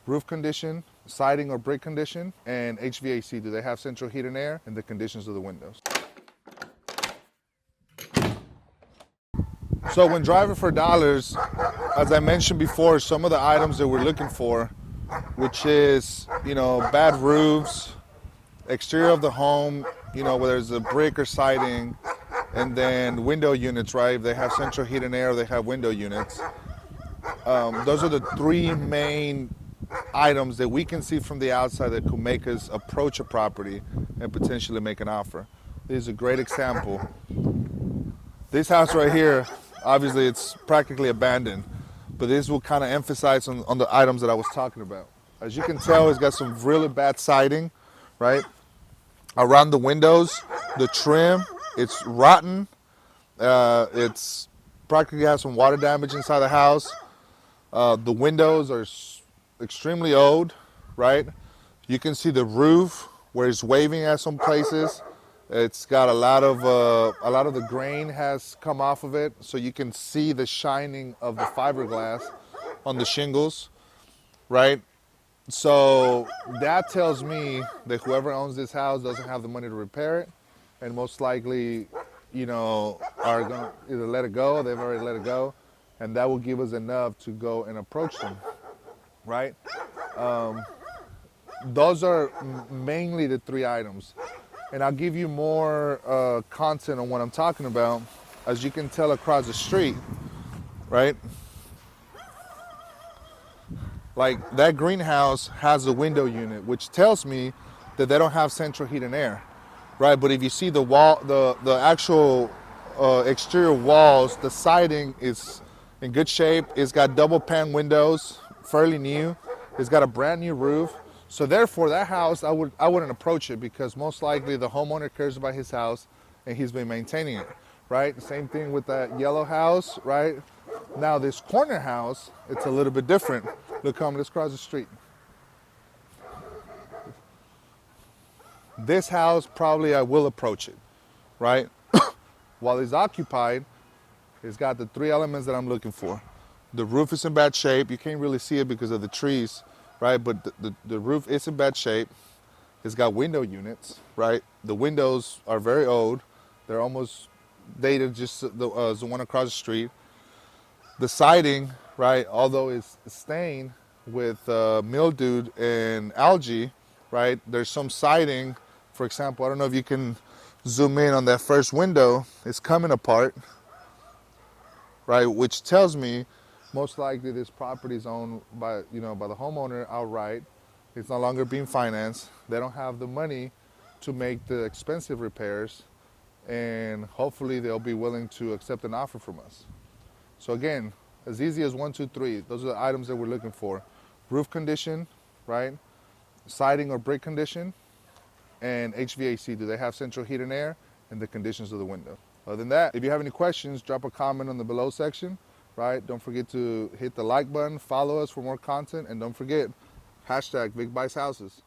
roof condition, siding or brick condition, and HVAC. Do they have central heat and air, and the conditions of the windows. So when driving for dollars, as I mentioned before, some of the items that we're looking for, which is, bad roofs, exterior of the home, whether it's a brick or siding, and then window units, right? If they have central heat and air, they have window units. Those are the three main items that we can see from the outside that could make us approach a property and potentially make an offer. This is a great example. This house right here, obviously it's practically abandoned, but this will kind of emphasize on the items that I was talking about. As you can tell, it's got some really bad siding, right? Around the windows, the trim, it's rotten. It's practically has some water damage inside the house. The windows are extremely old, right? You can see the roof where it's waving at some places. It's got a lot of the grain has come off of it, so you can see the shining of the fiberglass on the shingles, right? So that tells me that whoever owns this house doesn't have the money to repair it, and most likely, are going to either let it go, or they've already let it go, and that will give us enough to go and approach them, right? Those are mainly the three items. And I'll give you more content on what I'm talking about. As you can tell across the street, right? Like that greenhouse has a window unit, which tells me that they don't have central heat and air, right? But if you see the wall, the actual exterior walls, the siding is in good shape. It's got double pane windows, fairly new. It's got a brand new roof. So therefore, that house, I wouldn't approach it, because most likely the homeowner cares about his house and he's been maintaining it, right? Same thing with that yellow house, right? Now this corner house, it's a little bit different. Look, let's cross the street. This house, probably I will approach it, right? While it's occupied, it's got the three elements that I'm looking for. The roof is in bad shape. You can't really see it because of the trees, right? But the roof is in bad shape. It's got window units, right? The windows are very old. They're almost dated, just the one across the street. The siding, right, although it's stained with mildew and algae, right, there's some siding. For example, I don't know if you can zoom in on that first window. It's coming apart, right, which tells me most likely this property is owned by the homeowner outright. It's no longer being financed. They don't have the money to make the expensive repairs, and hopefully they'll be willing to accept an offer from us. So again, as easy as 1, 2, 3, those are the items that we're looking for. Roof condition, right? Siding or brick condition, and HVAC. Do they have central heat and air, and the conditions of the window? Other than that, if you have any questions, drop a comment on the below section, right? Don't forget to hit the like button, follow us for more content, and don't forget, #BigBiceHouses.